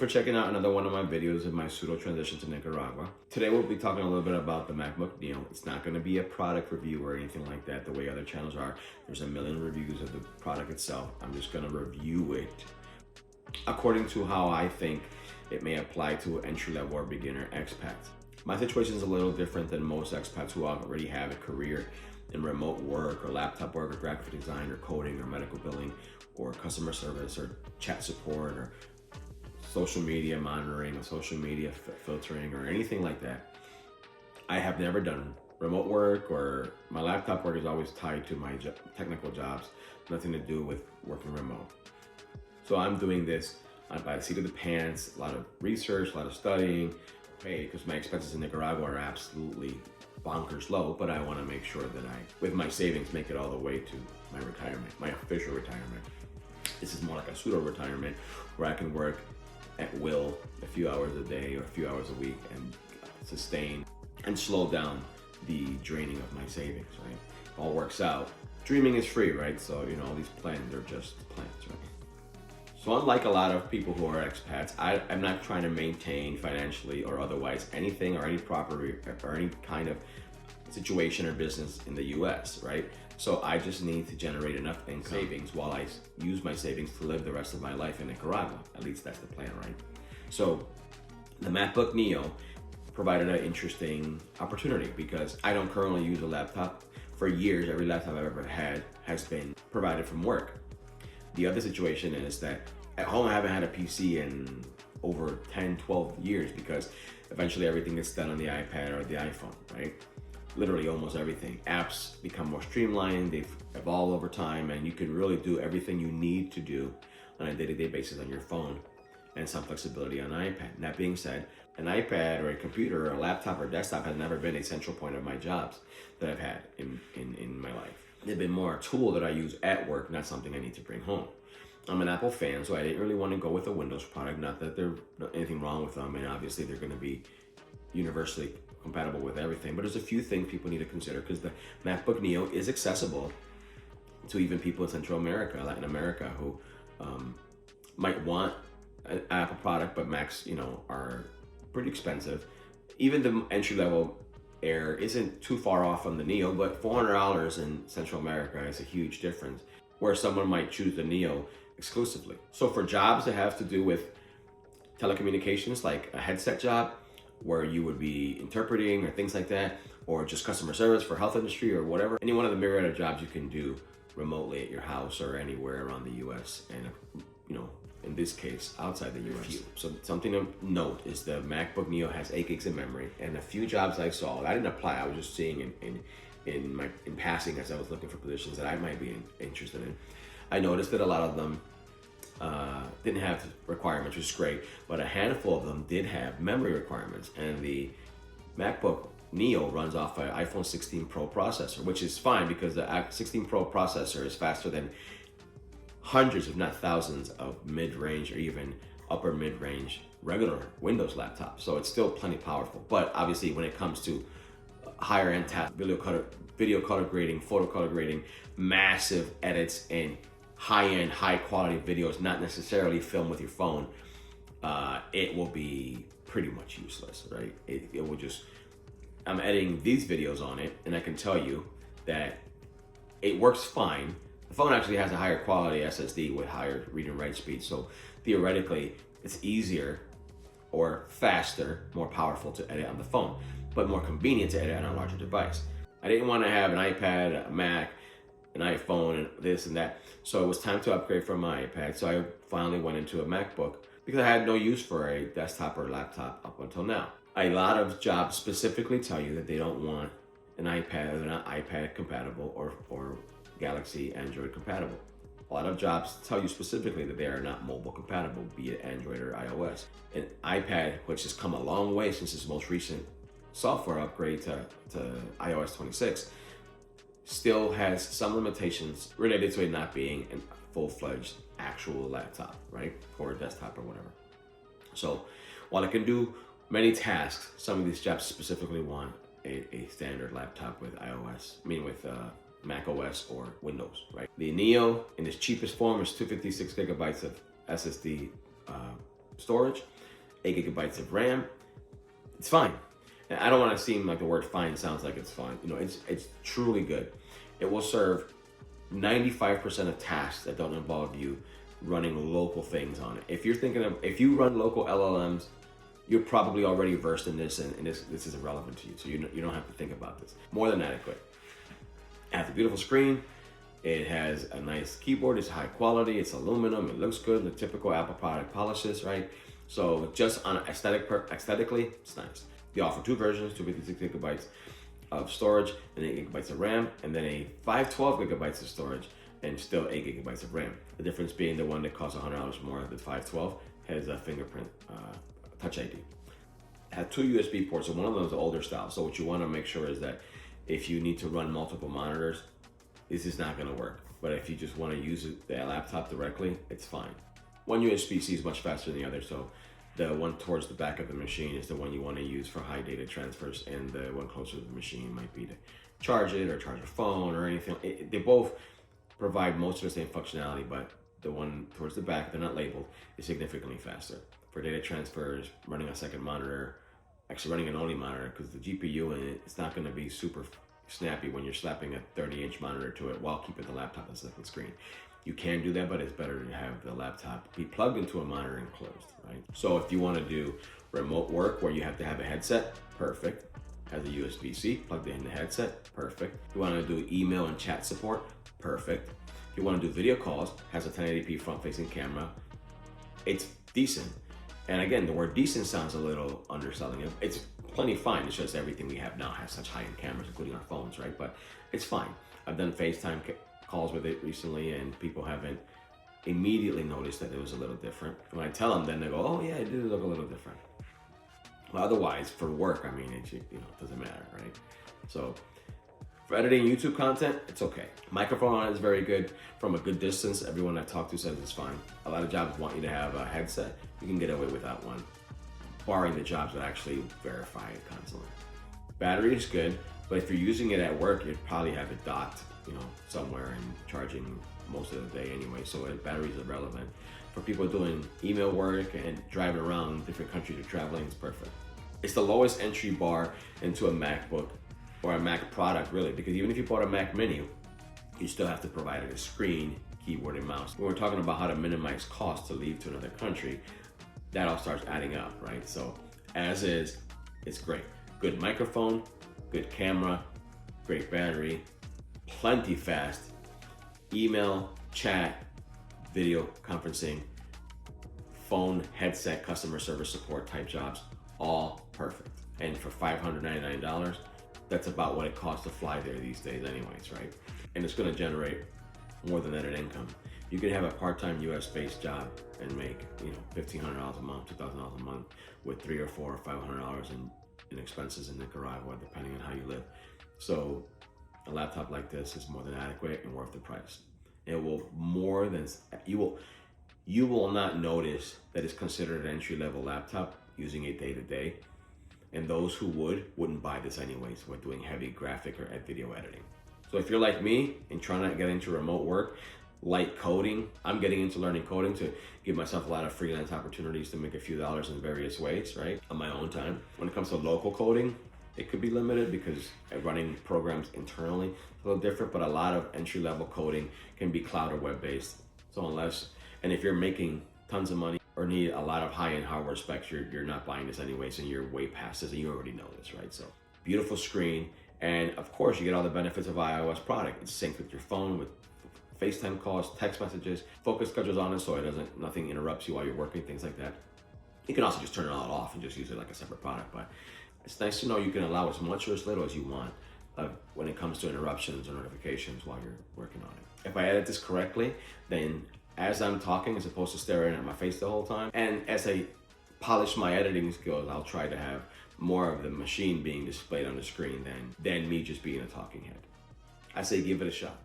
for checking out another one of my videos of my pseudo transition to Nicaragua. Today we'll be talking a little bit about the Macbook Neo. It's not going to be a product review or anything like that the way other channels are. There's a million reviews of the product itself. I'm just going to review it according to how I think it may apply to entry-level or beginner expats. My situation is a little different than most expats who already have a career in remote work or laptop work or graphic design or coding or medical billing or customer service or chat support or social media monitoring or social media filtering or anything like that. I have never done remote work, or my laptop work is always tied to my technical jobs, nothing to do with working remote. So I'm doing this by the seat of the pants, a lot of research, a lot of studying, because my expenses in Nicaragua are absolutely bonkers low, but I want to make sure that I, with my savings, make it all the way to my retirement, my official retirement. This is more like a pseudo retirement where I can work at will a few hours a day or a few hours a week and sustain and slow down the draining of my savings, right? It all works out. Dreaming is free, right? So, all these plans are just plans, right? So unlike a lot of people who are expats, I'm not trying to maintain financially or otherwise anything or any property or any kind of situation or business in the US, right? So I just need to generate enough income savings while I use my savings to live the rest of my life in Nicaragua. At least that's the plan, right? So the MacBook Neo provided an interesting opportunity because I don't currently use a laptop. For years, every laptop I've ever had has been provided from work. The other situation is that at home I haven't had a PC in over 10, 12 years because eventually everything gets done on the iPad or the iPhone, right? Literally almost everything. Apps become more streamlined, they've evolved over time, and you can really do everything you need to do on a day-to-day basis on your phone, and some flexibility on iPad. And that being said, an iPad or a computer or a laptop or desktop has never been a central point of my jobs that I've had in my life. They've been more a tool that I use at work, not something I need to bring home. I'm an Apple fan, so I didn't really want to go with a Windows product. Not that there's anything wrong with them, and obviously they're going to be universally compatible with everything, but there's a few things people need to consider because the MacBook Neo is accessible to even people in Central America, Latin America, who might want an Apple product, but Macs, are pretty expensive. Even the entry-level Air isn't too far off from the Neo, but $400 in Central America is a huge difference, where someone might choose the Neo exclusively. So for jobs that have to do with telecommunications, like a headset job, where you would be interpreting or things like that, or just customer service for health industry or whatever, any one of the myriad of jobs you can do remotely at your house or anywhere around the US, and in this case, outside the US. So something to note is the MacBook Neo has 8 gigs of memory, and a few jobs I saw, I didn't apply, I was just seeing in passing as I was looking for positions that I might be interested in. I noticed that a lot of them didn't have requirements, which is great, but a handful of them did have memory requirements, and the MacBook Neo runs off an iPhone 16 Pro processor, which is fine because the 16 Pro processor is faster than hundreds, if not thousands, of mid-range or even upper mid-range regular Windows laptops. So it's still plenty powerful. But obviously when it comes to higher end video color grading, photo color grading, massive edits, and high-end, high-quality videos, not necessarily filmed with your phone, it will be pretty much useless, right? It will just, I'm editing these videos on it, and I can tell you that it works fine. The phone actually has a higher quality SSD with higher read and write speed, so theoretically it's easier or faster, more powerful to edit on the phone, but more convenient to edit on a larger device. I didn't want to have an iPad, a Mac, an iPhone, and this and that, so it was time to upgrade from my iPad. So I finally went into a MacBook because I had no use for a desktop or laptop up until now. A lot of jobs specifically tell you that they don't want an iPad, or they're not iPad compatible or Galaxy Android compatible. A lot of jobs tell you specifically that they are not mobile compatible, be it Android or iOS. An iPad, which has come a long way since its most recent software upgrade to iOS 26, still has some limitations related to it not being a full-fledged actual laptop, right? Or a desktop or whatever. So while it can do many tasks, some of these jobs specifically want a standard laptop with with Mac OS or Windows, right? The Neo in its cheapest form is 256 gigabytes of SSD storage, 8 gigabytes of RAM. It's fine. And I don't want to seem like the word fine sounds like it's fine. You know, it's truly good. It will serve 95% of tasks that don't involve you running local things on it. If you run local LLMs, you're probably already versed in this, and this is irrelevant to you. So you don't have to think about this. More than adequate. It has a beautiful screen. It has a nice keyboard. It's high quality. It's aluminum. It looks good. The typical Apple product polishes, right? So just on aesthetically, it's nice. They offer 2 versions, 256 gigabytes of storage and 8 gigabytes of RAM, and then a 512 gigabytes of storage and still 8 gigabytes of RAM. The difference being the one that costs $100 more, the 512, has a fingerprint Touch ID. It has 2 USB ports, so one of them is the older style. So what you want to make sure is that if you need to run multiple monitors, this is not going to work. But if you just want to use the laptop directly, it's fine. One USB-C is much faster than the other, so the one towards the back of the machine is the one you want to use for high data transfers, and the one closer to the machine might be to charge it or charge a phone or anything. They both provide most of the same functionality, but the one towards the back, they're not labeled, is significantly faster. For data transfers, running a second monitor, actually running an only monitor, because the GPU in it's not going to be super snappy when you're slapping a 30-inch monitor to it while keeping the laptop on the second screen. You can do that, but it's better to have the laptop be plugged into a monitor and closed, right? So if you want to do remote work where you have to have a headset, perfect. Has a USB-C plugged in the headset, perfect. If you want to do email and chat support, perfect. If you want to do video calls, has a 1080p front-facing camera. It's decent. And again, the word decent sounds a little underselling it. It's plenty fine. It's just everything we have now has such high-end cameras, including our phones, right? But it's fine. I've done FaceTime calls with it recently, and people haven't immediately noticed that it was a little different. When I tell them, then they go, "Oh yeah, it did look a little different." Well, otherwise, for work, I mean, it doesn't matter, right? So for editing YouTube content, it's okay. Microphone on it is very good. From a good distance, everyone I've talked to says it's fine. A lot of jobs want you to have a headset. You can get away without one, barring the jobs that actually verify it constantly. Battery is good, but if you're using it at work, you'd probably have it docked, somewhere and charging most of the day anyway, so batteries are relevant. For people doing email work and driving around different countries or traveling, it's perfect. It's the lowest entry bar into a MacBook or a Mac product, really, because even if you bought a Mac Mini, you still have to provide a screen, keyboard, and mouse. When we're talking about how to minimize costs to leave to another country, that all starts adding up, right? So as is, it's great. Good microphone, good camera, great battery, plenty fast email, chat, video conferencing, phone, headset, customer service support type jobs, all perfect. And for $599, that's about what it costs to fly there these days anyways, right? And it's gonna generate more than that in income. You could have a part-time US-based job and make, $1,500 a month, $2,000 a month with $300 or $400 or $500 in expenses in Nicaragua, depending on how you live. So a laptop like this is more than adequate and worth the price. It will more than, you will not notice that it's considered an entry-level laptop using it day to day. And those who wouldn't buy this anyways. We're doing heavy graphic or video editing. So if you're like me and trying to get into remote work, light coding, I'm getting into learning coding to give myself a lot of freelance opportunities to make a few dollars in various ways, right? On my own time. When it comes to local coding, it could be limited because running programs internally is a little different, but a lot of entry-level coding can be cloud or web-based. So and if you're making tons of money or need a lot of high-end hardware specs, you're not buying this anyways, and you're way past this, and you already know this, right? So beautiful screen, and of course you get all the benefits of iOS product. It's synced with your phone, with FaceTime calls, text messages, focus schedules on it so nothing interrupts you while you're working, things like that. You can also just turn it all off and just use it like a separate product, but it's nice to know you can allow as much or as little as you want when it comes to interruptions or notifications while you're working on it. If I edit this correctly, then as I'm talking, as opposed to staring at my face the whole time, and as I polish my editing skills, I'll try to have more of the machine being displayed on the screen than me just being a talking head. I say give it a shot.